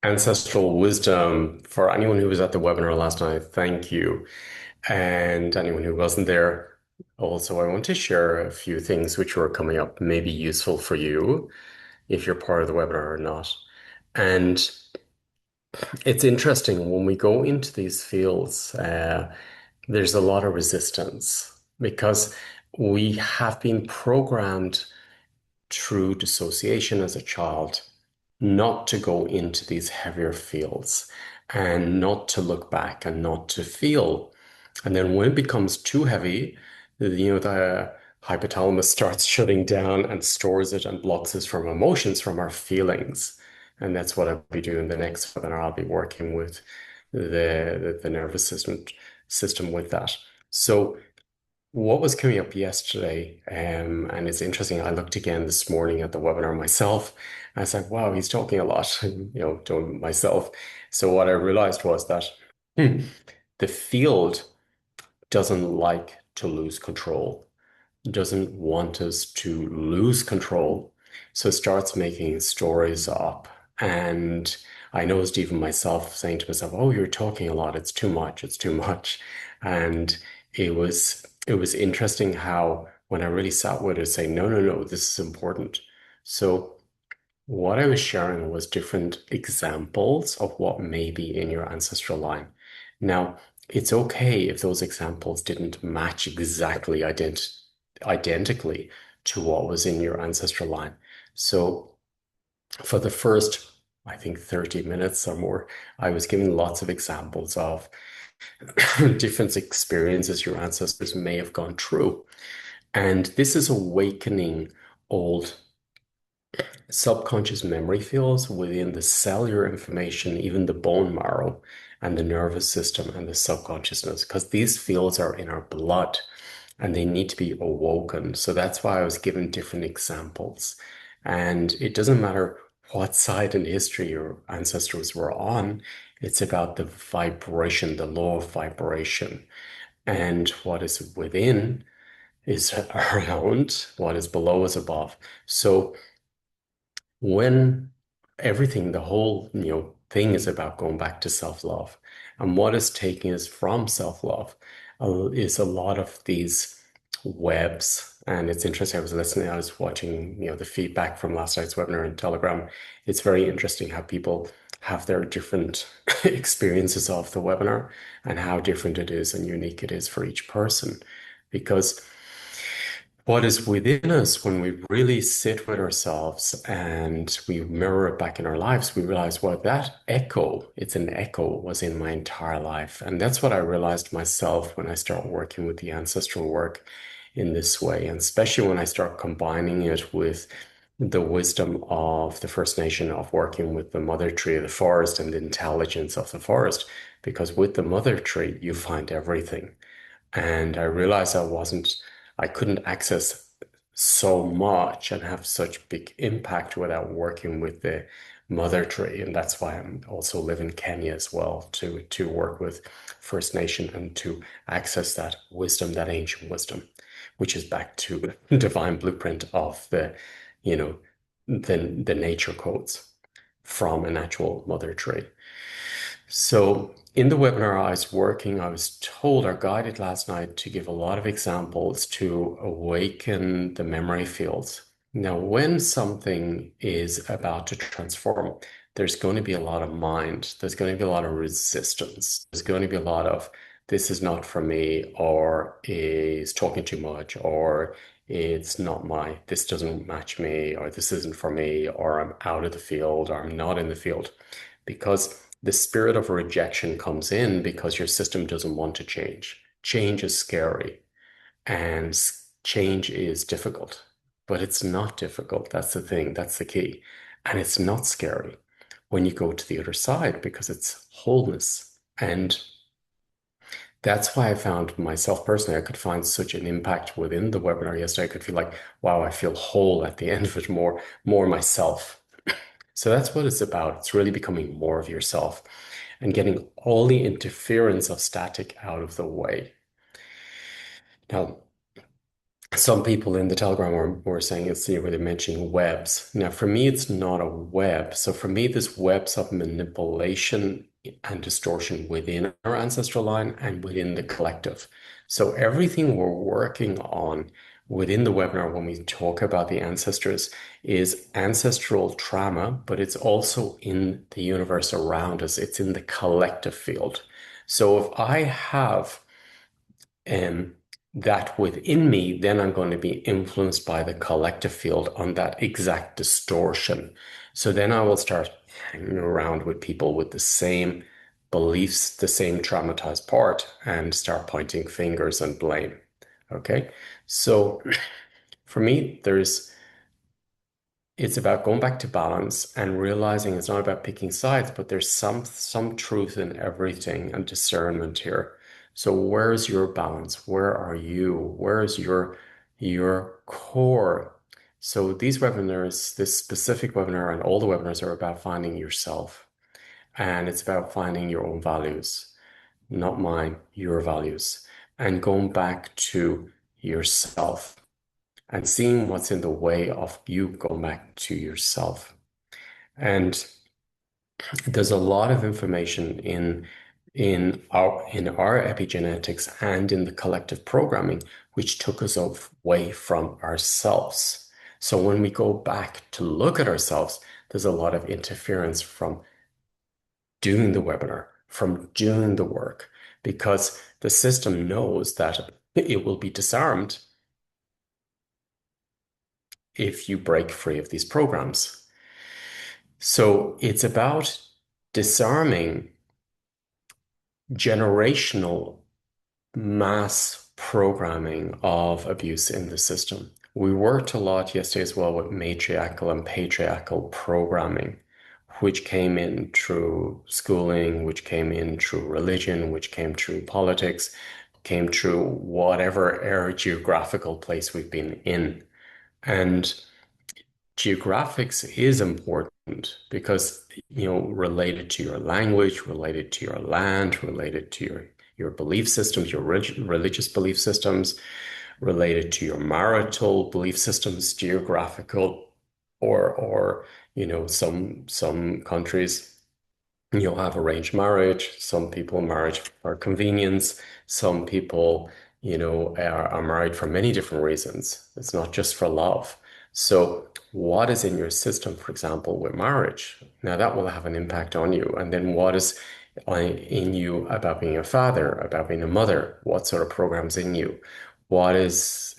Ancestral wisdom for anyone who was at the webinar last night. Thank you. And anyone who wasn't there, also, I want to share a few things which were coming up, maybe useful for you if you're part of the webinar or not. And it's interesting when we go into these fields, there's a lot of resistance because we have been programmed through dissociation as a child not to go into these heavier fields and not to look back and not to feel. And then when it becomes too heavy, the hypothalamus starts shutting down and stores it and blocks us from emotions, from our feelings. And that's what I'll be doing the next webinar. I'll be working with the nervous system with that. So what was coming up yesterday, and it's interesting, I looked again this morning at the webinar myself. And I said, wow, he's talking a lot, to myself. So what I realized was that the field doesn't like to lose control, doesn't want us to lose control. So it starts making stories up. And I noticed even myself saying to myself, oh, you're talking a lot. It's too much. It's too much. And it was interesting how when I really sat with it, saying, no, no, no, this is important. So what I was sharing was different examples of what may be in your ancestral line. Now, it's okay if those examples didn't match exactly identically to what was in your ancestral line. So for the first, I think 30 minutes or more, I was giving lots of examples of different experiences your ancestors may have gone through. And this is awakening old subconscious memory fields within the cellular information, even the bone marrow and the nervous system and the subconsciousness, because these fields are in our blood and they need to be awoken. So that's why I was given different examples. And it doesn't matter what side in history your ancestors were on, it's about the vibration, the law of vibration. And what is within is around, what is below is above. So when everything, the whole, thing is about going back to self-love. And what is taking us from self-love is a lot of these webs. And it's interesting, I was watching, the feedback from last night's webinar in Telegram. It's very interesting how people have their different experiences of the webinar and how different it is and unique it is for each person. Because what is within us when we really sit with ourselves and we mirror it back in our lives, we realize, well, that echo, it's an echo, was in my entire life. And that's what I realized myself when I start working with the ancestral work in this way. And especially when I start combining it with the wisdom of the First Nation of working with the mother tree of the forest and the intelligence of the forest. Because with the mother tree, you find everything. And I realized I couldn't access so much and have such big impact without working with the mother tree. And that's why I'm also live in Kenya as well to work with First Nation and to access that wisdom, that ancient wisdom, which is back to the divine blueprint of you know, the nature codes from an actual mother tree. So in the webinar I was told or guided last night to give a lot of examples to awaken the memory fields. Now, when something is about to transform, there's going to be a lot of mind. There's going to be a lot of resistance. There's going to be a lot of this is not for me, or is talking too much, or this doesn't match me, or this isn't for me, or I'm out of the field, or I'm not in the field because the spirit of rejection comes in because your system doesn't want to change. Change is scary and change is difficult, but it's not difficult. That's the thing, that's the key. And it's not scary when you go to the other side because it's wholeness. And that's why I found myself personally, I could find such an impact within the webinar yesterday. I could feel like, wow, I feel whole at the end of it, more myself. So that's what it's about. It's really becoming more of yourself and getting all the interference of static out of the way. Now, some people in the Telegram were saying it's, you know, they're mentioning webs. Now, for me, it's not a web. So for me, this webs of manipulation and distortion within our ancestral line and within the collective. So everything we're working on within the webinar when we talk about the ancestors is ancestral trauma, but it's also in the universe around us. It's in the collective field. So if I have um, that within me, then I'm going to be influenced by the collective field on that exact distortion. So then I will start hanging around with people with the same beliefs, the same traumatized part, and start pointing fingers and blame. Okay. So for me, it's about going back to balance and realizing it's not about picking sides, but there's some truth in everything and discernment here. So where's your balance? Where are you? Where's your core? So these webinars, this specific webinar and all the webinars are about finding yourself. And it's about finding your own values, not mine, your values, and going back to yourself and seeing what's in the way of you going back to yourself. And there's a lot of information in our epigenetics and in the collective programming, which took us away from ourselves. So when we go back to look at ourselves, there's a lot of interference from doing the webinar, from doing the work, because the system knows that it will be disarmed if you break free of these programs. So it's about disarming generational mass programming of abuse in the system. We worked a lot yesterday as well with matriarchal and patriarchal programming, which came in through schooling, which came in through religion, which came through politics, came through whatever geographical place we've been in. And geographics is important because, you know, related to your language, related to your land, related to your belief systems, your religious belief systems, related to your marital belief systems, geographical, or you know, some countries you'll have arranged marriage. Some people marriage for convenience. Some people, you know, are married for many different reasons. It's not just for love. So, what is in your system, for example, with marriage? Now, that will have an impact on you. And then, what is in you about being a father, about being a mother? What sort of programs in you? What is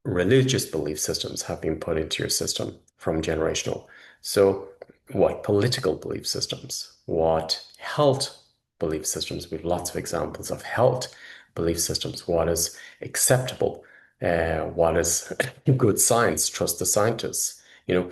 religious belief systems have been put into your system from generational? So, what political belief systems, what health belief systems. We have lots of examples of health belief systems. What is acceptable? What is good science? Trust the scientists. You know,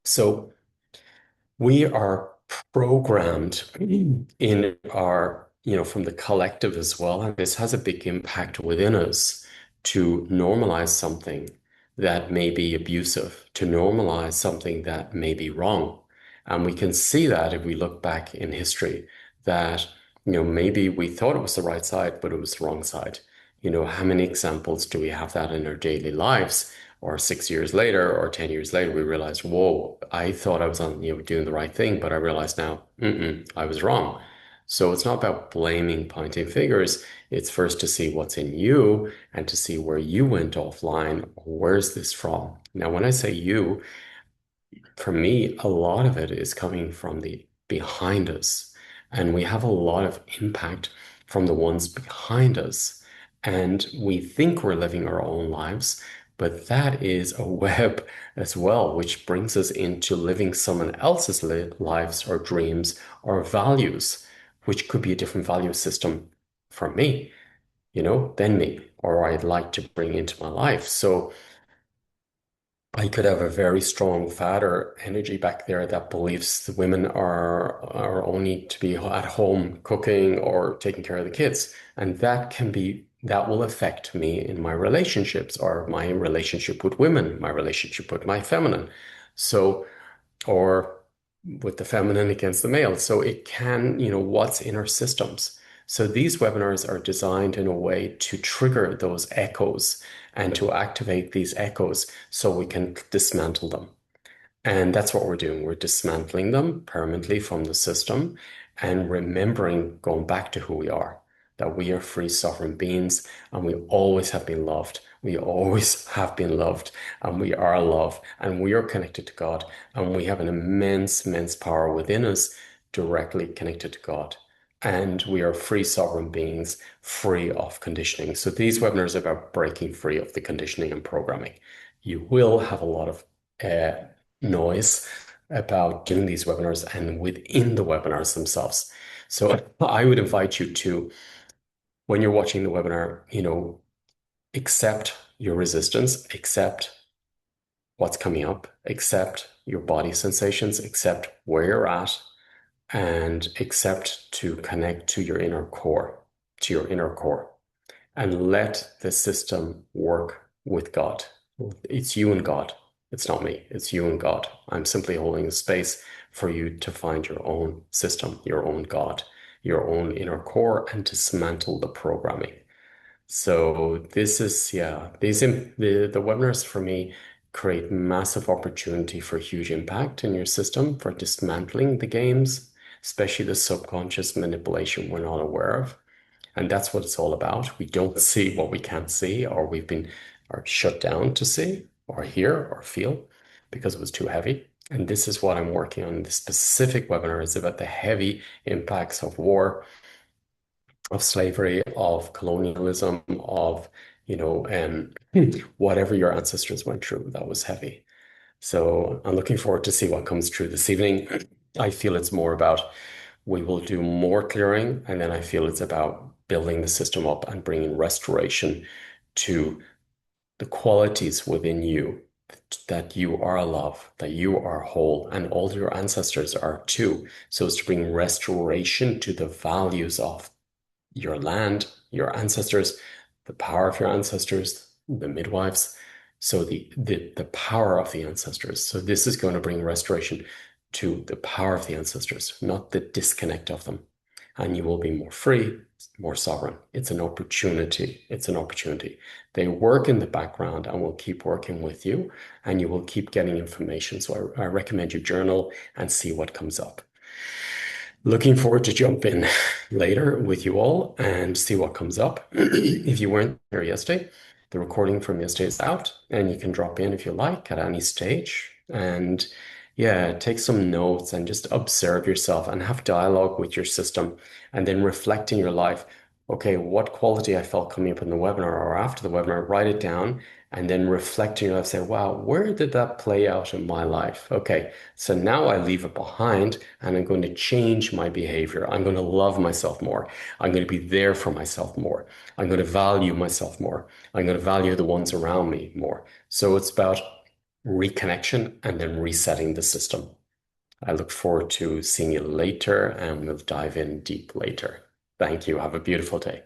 so we are programmed in our, you know, from the collective as well. And this has a big impact within us to normalize something that may be abusive, to normalize something that may be wrong. And we can see that if we look back in history, that, you know, maybe we thought it was the right side, but it was the wrong side. You know, how many examples do we have that in our daily lives? Or 6 years later or 10 years later, we realized, whoa, I thought I was on, you know, doing the right thing, but I realized now, I was wrong. So it's not about blaming, pointing fingers. It's first to see what's in you and to see where you went offline. Where's this from? Now, when I say you, for me, a lot of it is coming from the behind us. And we have a lot of impact from the ones behind us. And we think we're living our own lives, but that is a web as well, which brings us into living someone else's lives or dreams or values, which could be a different value system for me, you know, than me, or I'd like to bring into my life. So I could have a very strong father energy back there that believes the women are only to be at home cooking or taking care of the kids. And that will affect me in my relationships or my relationship with women, my relationship with my feminine. So, or with the feminine against the male. So it can, you know, what's in our systems. So these webinars are designed in a way to trigger those echoes and to activate these echoes so we can dismantle them. And that's what we're doing. We're dismantling them permanently from the system and remembering, going back to who we are, that we are free sovereign beings and we always have been loved. We always have been loved and we are love and we are connected to God and we have an immense, immense power within us directly connected to God. And we are free sovereign beings, free of conditioning. So these webinars are about breaking free of the conditioning and programming. You will have a lot of noise about doing these webinars and within the webinars themselves. So I would invite you to, when you're watching the webinar, accept your resistance, accept what's coming up, accept your body sensations, accept where you're at, and accept to connect to your inner core, and let the system work with God. It's you and God. It's not me. It's you and God. I'm simply holding the space for you to find your own system, your own God, your own inner core, and dismantle the programming. So this is, yeah, the webinars for me create massive opportunity for huge impact in your system for dismantling the games, especially the subconscious manipulation we're not aware of. And that's what it's all about. We don't see what we can't see, or we've been are shut down to see, or hear, or feel because it was too heavy. And this is what I'm working on. The specific webinar is about the heavy impacts of war, of slavery, of colonialism, of, whatever your ancestors went through that was heavy. So I'm looking forward to see what comes through this evening. I feel it's more about we will do more clearing, and then I feel it's about building the system up and bringing restoration to the qualities within you, that you are love, that you are whole, and all your ancestors are too. So it's to bring restoration to the values of your land, your ancestors, the power of your ancestors, the midwives. So the power of the ancestors. So this is going to bring restoration to the power of the ancestors, not the disconnect of them. And you will be more free, more sovereign. It's an opportunity. It's an opportunity. They work in the background and will keep working with you, and you will keep getting information. So I recommend you journal and see what comes up. Looking forward to jump in later with you all and see what comes up. If you weren't here yesterday, the recording from yesterday is out, and you can drop in if you like at any stage. And yeah, take some notes and just observe yourself and have dialogue with your system, and then reflect in your life. Okay, what quality I felt coming up in the webinar or after the webinar, write it down, and then reflect in your life, say, wow, where did that play out in my life? Okay, so now I leave it behind and I'm going to change my behavior. I'm going to love myself more. I'm going to be there for myself more. I'm going to value myself more. I'm going to value the ones around me more. So it's about reconnection and then resetting the system. I look forward to seeing you later, and we'll dive in deep later. Thank you. Have a beautiful day.